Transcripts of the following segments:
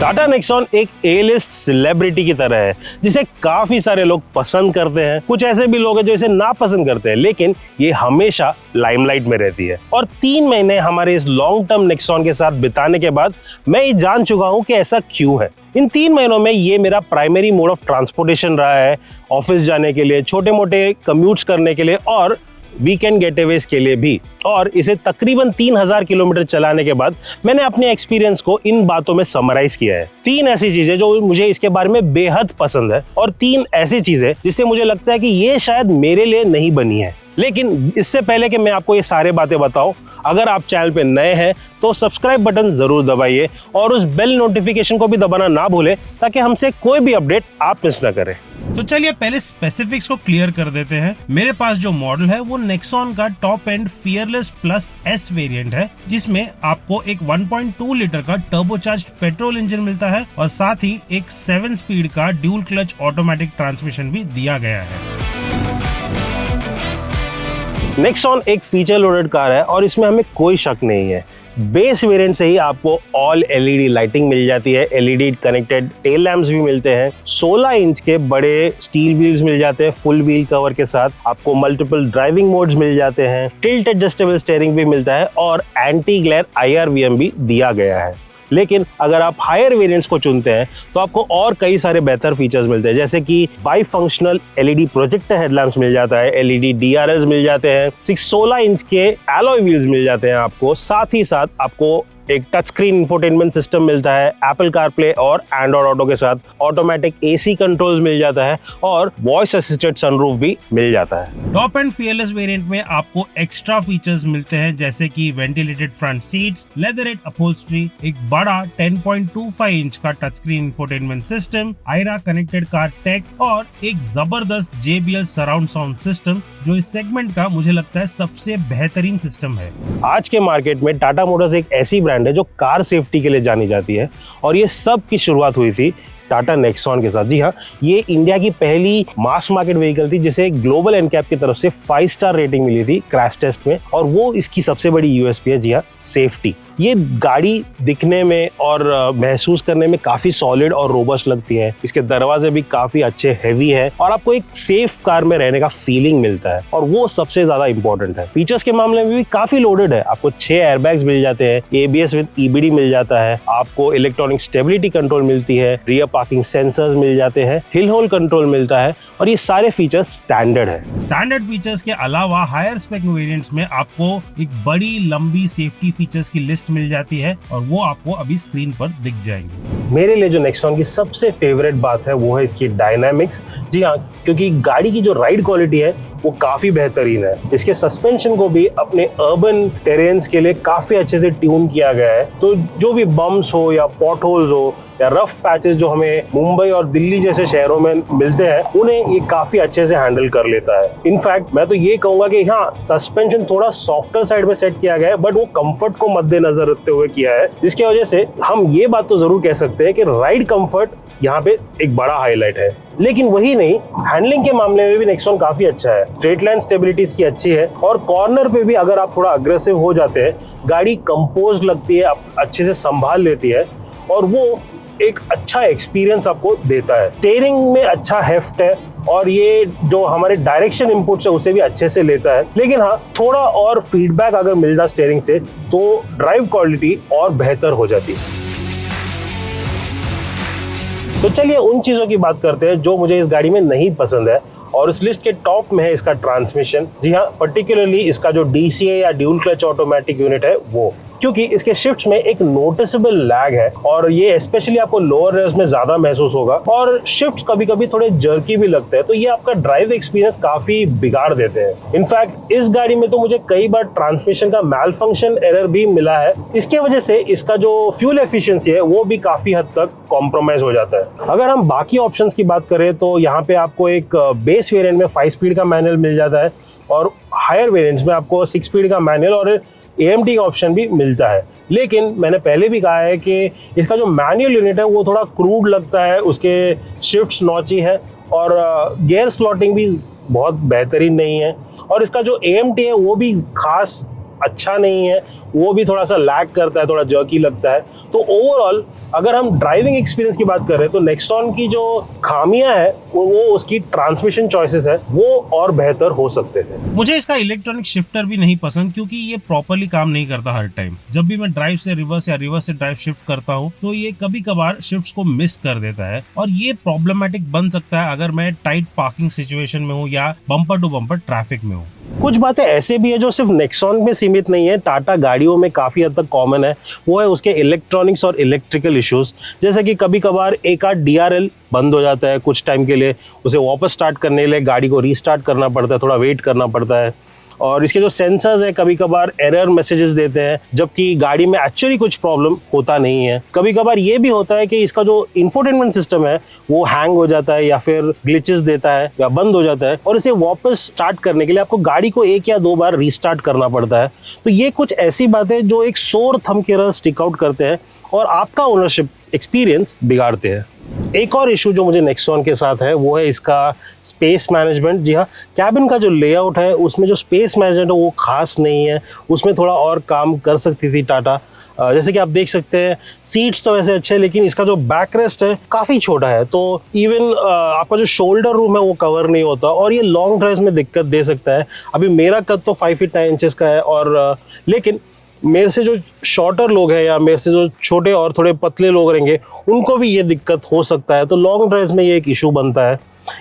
Tata Nexon एक ए list celebrity की तरह है जिसे काफी सारे लोग पसंद करते हैं। कुछ ऐसे भी लोग हैं जो इसे नापसंद करते हैं, लेकिन ये हमेशा लाइमलाइट में रहती है। और 3 महीने हमारे इस लॉन्ग टर्म नेक्सॉन के साथ बिताने के बाद मैं ये जान चुका हूं कि ऐसा क्यों है। इन 3 महीनों में ये मेरा प्राइमरी मोड ऑफ ट्रांसपोर्टेशन रहा है, ऑफिस जाने के लिए, छोटे मोटे कम्यूट्स करने के लिए और वीकेंड गेटअवेज के लिए भी। और इसे तकरीबन 3000 किलोमीटर चलाने के बाद मैंने अपने एक्सपीरियंस को इन बातों में समराइज किया है। 3 ऐसी चीजें जो मुझे इसके बारे में बेहद पसंद है और 3 ऐसी चीजें जिससे मुझे लगता है कि ये शायद मेरे लिए नहीं बनी है। लेकिन इससे पहले कि मैं आपको ये सारे बातें बताऊं, अगर आप चैनल पे नए हैं तो सब्सक्राइब बटन जरूर दबाइए और उस बेल नोटिफिकेशन को भी दबाना ना भूलें ताकि हमसे कोई भी अपडेट आप मिस ना करें। तो चलिए पहले स्पेसिफिक्स को क्लियर कर देते हैं। मेरे पास जो मॉडल है वो नेक्सॉन का top and fearless plus S variant है, जिसमें आपको एक 1.2 लीटर का टर्बोचार्ज्ड पेट्रोल इंजन मिलता है और साथ ही एक 7 स्पीड का ड्यूल क्लच ऑटोमेटिक ट्रांसमिशन भी दिया गया है। नेक्सॉन एक फीचर लोडेड कार है और इसमें हमें कोई शक नहीं है। बेस वेरिएंट से ही आपको ऑल एलईडी लाइटिंग मिल जाती है, एलईडी कनेक्टेड टेल लैंप्स भी मिलते हैं, 16 इंच के बड़े स्टील व्हील्स मिल जाते हैं फुल व्हील कवर के साथ, आपको मल्टीपल ड्राइविंग मोड्स मिल जाते हैं, टिल्ट एडजस्टेबल स्टीयरिंग भी मिलता है और एंटी ग्लेयर IRVM भी दिया गया है। लेकिन अगर आप हायर वेरिएंट्स को चुनते हैं तो आपको और कई सारे बेहतर फीचर्स मिलते हैं, जैसे कि bi functional LED projector headlamps मिल जाता है, एलईडी DRLs मिल जाते हैं, 16 इंच के एलॉय व्हील्स मिल जाते हैं आपको, साथ ही साथ आपको एक टच स्क्रीन इंफोटेनमेंट सिस्टम मिलता है, एप्पल कारप्ले और एंड्रॉइड ऑटो के साथ ऑटोमेटिक AC कंट्रोल्स मिल जाता है और वॉइस असिस्टेड सनरूफ भी मिल जाता है। टॉप एंड फियरलेस वेरिएंट में आपको एक्स्ट्रा फीचर्स मिलते हैं, जैसे कि ventilated front seats, leatherette upholstery, एक बड़ा 10.25 इंच का touch screen infotainment system, iRA connected car tech और एक जबरदस्त JBL सराउंड साउंड सिस्टम, जो इस सेगमेंट का मुझे लगता है सबसे बेहतरीन सिस्टम है। आज के मार्केट में टाटा मोटर्स एक ऐसी ब्रांड है जो कार सेफ्टी के लिए जानी जाती है और ये सब की शुरुआत हुई थी टाटा नेक्सॉन के साथ। जी हाँ, ये इंडिया की पहली मास मार्केट व्हीकल थी जिसे ग्लोबल एनकैप की तरफ से 5 स्टार रेटिंग मिली थी क्रैश टेस्ट में, और वो इसकी सबसे बड़ी USP है। जी हाँ, सेफ्टी। ये गाड़ी दिखने में और महसूस करने में काफी सॉलिड और रोबस्ट लगती है। इसके दरवाजे भी काफी अच्छे हैवी है और आपको एक सेफ कार में रहने का फीलिंग मिलता है, और वो सबसे ज्यादा इंपॉर्टेंट है। फीचर्स के मामले में भी काफी लोडेड है। आपको 6 एयरबैग्स मिल जाते हैं, ABS विद EBD मिल जाता है, आपको इलेक्ट्रॉनिक स्टेबिलिटी कंट्रोल मिलती है, रियर पार्किंग सेंसर्स मिल जाते हैं, हिल होल्ड कंट्रोल मिलता है, और ये सारे फीचर्स स्टैंडर्ड है। स्टैंडर्ड फीचर्स के अलावा हायर स्पेक वेरिएंट्स में आपको एक बड़ी लंबी सेफ्टी फीचर्स की लिस्ट मिल जाती है और वो आपको अभी स्क्रीन पर दिख जाएंगे। मेरे लिए जो नेक्सॉन की सबसे फेवरेट बात है वो है इसकी डायनामिक्स। जी हाँ, क्योंकि गाड़ी की जो राइड क्वालिटी है वो काफी बेहतरीन है। इसके सस्पेंशन को भी अपने अर्बन टेरेन्स के लिए काफी अच्छे से ट्यून किया गया है, तो जो भी बम्प्स हो या पॉट होल्स हो या रफ पैचेस जो हमें मुंबई और दिल्ली जैसे शहरों में मिलते हैं, उन्हें ये काफी अच्छे से हैंडल कर लेता है। इनफैक्ट मैं तो ये कहूंगा कि हाँ, सस्पेंशन थोड़ा सॉफ्टर साइड में सेट किया गया है, बट वो कंफर्ट को मद्देनजर रखते हुए किया है, जिसकी वजह से हम ये बात तो जरूर कह सकते हैं कि राइड कंफर्ट यहाँ पे एक बड़ा हाईलाइट है। लेकिन वही नहीं, हैंडलिंग के मामले में भी नेक्सॉन काफी अच्छा है। स्ट्रेट लाइन स्टेबिलिटी इसकी अच्छी है और कॉर्नर पे भी अगर आप थोड़ा अग्रेसिव हो जाते हैं, गाड़ी कंपोज लगती है, अच्छे से संभाल लेती है और वो एक अच्छा एक्सपीरियंस आपको देता है। स्टीयरिंग में अच्छा हेफ्ट है और ये जो हमारे डायरेक्शन इनपुट्स है उसे भी अच्छे से लेता है। लेकिन हाँ, थोड़ा और फीडबैक अगर मिल जाए स्टीयरिंग से तो ड्राइव क्वालिटी और बेहतर हो जाती है। तो चलिए उन चीजों की बात करते हैं जो मुझे इस गाड़ी में नहीं पसंद है, और इस लिस्ट के टॉप में है इसका ट्रांसमिशन। जी हाँ, पर्टिकुलरली इसका जो DCA या ड्यूल क्लच ऑटोमेटिक यूनिट है वो, क्योंकि इसके शिफ्ट्स में एक नोटिसेबल लैग है और ये स्पेशली आपको लोअर रेव्स में ज्यादा महसूस होगा, और शिफ्ट्स कभी कभी थोड़े जर्की भी लगते हैं, तो ये आपका ड्राइव एक्सपीरियंस काफी बिगाड़ देते हैं। इनफैक्ट इस गाड़ी में तो मुझे कई बार ट्रांसमिशन का मैल फंक्शन एरर भी मिला है। इसके वजह से इसका जो फ्यूल एफिशिएंसी है वो भी काफी हद तक कॉम्प्रोमाइज हो जाता है। अगर हम बाकी ऑप्शंस की बात करें तो यहाँ पे आपको एक बेस वेरिएंट में 5 स्पीड का मैनुअल मिल जाता है और हायर वेरिएंट्स में आपको 6 स्पीड का मैनुअल और AMT का ऑप्शन भी मिलता है। लेकिन मैंने पहले भी कहा है कि इसका जो मैनुअल यूनिट है वो थोड़ा क्रूड लगता है, उसके शिफ्ट्स नॉची है और गियर स्लॉटिंग भी बहुत बेहतरीन नहीं है, और इसका जो AMT है वो भी खास अच्छा नहीं है वो भी थोड़ा सा लैग करता है, थोड़ा जर्की लगता है। तो ओवरऑल अगर हम ड्राइविंग एक्सपीरियंस की बात करें तो नेक्सॉन की जो खामियां है वो उसकी ट्रांसमिशन चॉइसेस है, वो और बेहतर हो सकते थे। मुझे इसका इलेक्ट्रॉनिक शिफ्टर भी नहीं पसंद, क्योंकि ये प्रॉपरली काम नहीं करता हर टाइम। जब भी मैं ड्राइव से रिवर्स या रिवर्स से ड्राइव शिफ्ट करता हूँ तो ये कभी कभार शिफ्ट्स को मिस कर देता है, और ये प्रॉब्लमेटिक बन सकता है अगर मैं टाइट पार्किंग सिचुएशन में हूँ या बम्पर टू बम्पर ट्रैफिक में हूँ। कुछ बातें ऐसे भी है जो सिर्फ नेक्सॉन में सीमित नहीं है, टाटा गाड़ियों में काफ़ी हद तक कॉमन है। वो है उसके इलेक्ट्रॉनिक्स और इलेक्ट्रिकल इश्यूज, जैसे कि कभी कभार एक आध DRL बंद हो जाता है कुछ टाइम के लिए, उसे वापस स्टार्ट करने के लिए गाड़ी को रीस्टार्ट करना पड़ता है, थोड़ा वेट करना पड़ता है। और इसके जो सेंसर्स है कभी कभार एरर मैसेजेस देते हैं, जबकि गाड़ी में एक्चुअली कुछ प्रॉब्लम होता नहीं है। कभी कभार ये भी होता है कि इसका जो इंफोटेनमेंट सिस्टम है वो हैंग हो जाता है या फिर ग्लिचेस देता है या बंद हो जाता है, और इसे वापस स्टार्ट करने के लिए आपको गाड़ी को 1 या 2 बार रीस्टार्ट करना पड़ता है। तो ये कुछ ऐसी बातें जो एक सोर थंब की तरह स्टिक आउट करते हैं और आपका ओनरशिप एक्सपीरियंस बिगाड़ते हैं। एक और इशू जो मुझे नेक्सॉन के साथ है वो है इसका स्पेस मैनेजमेंट। जी हाँ, कैबिन का जो लेआउट है उसमें जो स्पेस मैनेजमेंट है वो खास नहीं है, उसमें थोड़ा और काम कर सकती थी टाटा। जैसे कि आप देख सकते हैं सीट्स तो वैसे अच्छे हैं, लेकिन इसका जो बैक रेस्ट है काफ़ी छोटा है, तो इवन आपका जो शोल्डर रूम है वो कवर नहीं होता, और ये लॉन्ग ड्राइव्स में दिक्कत दे सकता है। अभी मेरा कद तो 5 फीट 9 इंचेस का है, और लेकिन मेरे से जो शॉर्टर लोग हैं या मेरे से जो छोटे और थोड़े पतले लोग रहेंगे उनको भी ये दिक्कत हो सकता है। तो लॉन्ग ड्राइव्स में ये एक इशू बनता है।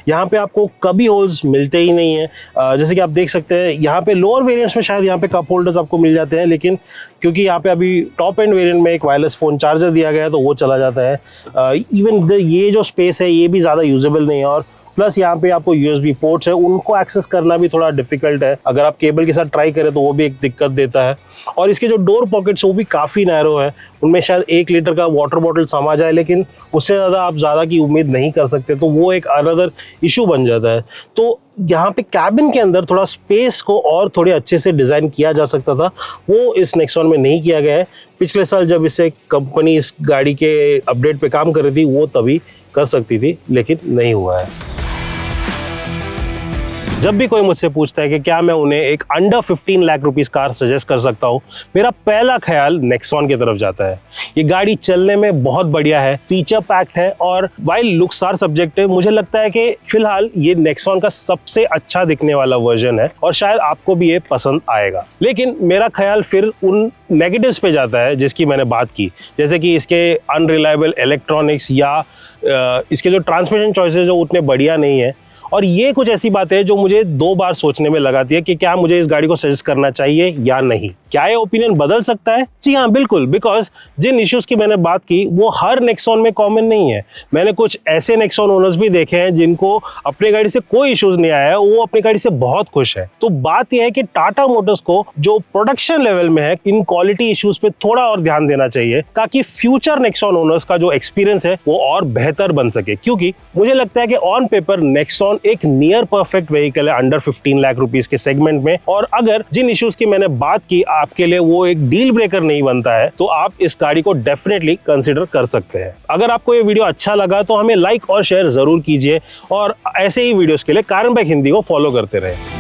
यहाँ पे आपको कभी होल्स मिलते ही नहीं है। जैसे कि आप देख सकते हैं यहाँ पे लोअर वेरिएंट्स में शायद यहाँ पे कप होल्डर्स आपको मिल जाते हैं, लेकिन क्योंकि यहाँ पे अभी टॉप एंड वेरिएंट में एक वायरलेस फ़ोन चार्जर दिया गया है तो वो चला जाता है। इवन ये जो स्पेस है ये भी ज़्यादा यूजेबल नहीं है, और प्लस यहाँ पे आपको USB पोर्ट्स है, उनको एक्सेस करना भी थोड़ा डिफिकल्ट है। अगर आप केबल के साथ ट्राई करें तो वो भी एक दिक्कत देता है। और इसके जो डोर पॉकेट्स वो भी काफ़ी नैरो है, उनमें शायद 1 लीटर का वाटर बॉटल समा जाए, लेकिन उससे ज़्यादा आप ज़्यादा की उम्मीद नहीं कर सकते, तो वो एक अनदर इशू बन जाता है। तो यहाँ पे कैबिन के अंदर थोड़ा स्पेस को और थोड़े अच्छे से डिज़ाइन किया जा सकता था, वो इस नेक्सॉन में नहीं किया गया है। पिछले साल जब इसे कंपनी इस गाड़ी के अपडेट पे काम कर रही थी वो तभी कर सकती थी, लेकिन नहीं हुआ है। जब भी कोई मुझसे पूछता है कि क्या मैं उन्हें एक under 15 lakh rupees car suggest कर सकता हूँ, मेरा पहला ख्याल नेक्सॉन की तरफ जाता है। ये गाड़ी चलने में बहुत बढ़िया है, फीचर पैक्ड है, और वाइल लुक्स आर सब्जेक्टिव, मुझे लगता है कि फिलहाल ये नेक्सॉन का सबसे अच्छा दिखने वाला वर्जन है, और शायद आपको भी ये पसंद आएगा। लेकिन मेरा ख्याल फिर उन नेगेटिव्स पे जाता है जिसकी मैंने बात की, जैसे कि इसके अनरिलायबल इलेक्ट्रॉनिक्स या इसके जो ट्रांसमिशन चॉइसेस जो उतने बढ़िया नहीं है। और ये कुछ ऐसी बात है जो मुझे 2 बार सोचने में लगाती है कि क्या मुझे इस गाड़ी को सजेस्ट करना चाहिए या नहीं। क्या ये ओपिनियन बदल सकता है? जी हाँ, बिल्कुल, बिकॉज जिन इश्यूज की मैंने बात की वो हर नेक्सॉन में कॉमन नहीं है। मैंने कुछ ऐसे नेक्सॉन ओनर्स भी देखे हैं जिनको अपनी गाड़ी से कोई इश्यूज नहीं आया है, वो अपनी गाड़ी से बहुत खुश है। तो बात यह है कि टाटा मोटर्स को जो प्रोडक्शन लेवल में है इन क्वालिटी इश्यूज पे थोड़ा और ध्यान देना चाहिए, ताकि फ्यूचर नेक्सॉन ओनर्स का जो एक्सपीरियंस है वो और बेहतर बन सके। क्योंकि मुझे लगता है कि ऑन पेपर नेक्सॉन एक नियर परफेक्ट व्हीकल है अंडर 15 लाख रुपीस के सेगमेंट में, और अगर जिन इश्यूज की मैंने बात की आपके लिए वो एक डील ब्रेकर नहीं बनता है तो आप इस गाड़ी को डेफिनेटली कंसीडर कर सकते हैं। अगर आपको ये वीडियो अच्छा लगा तो हमें लाइक और शेयर जरूर कीजिए, और ऐसे ही वीडियोस के लिए कारण बाइक हिंदी को फॉलो करते रहें।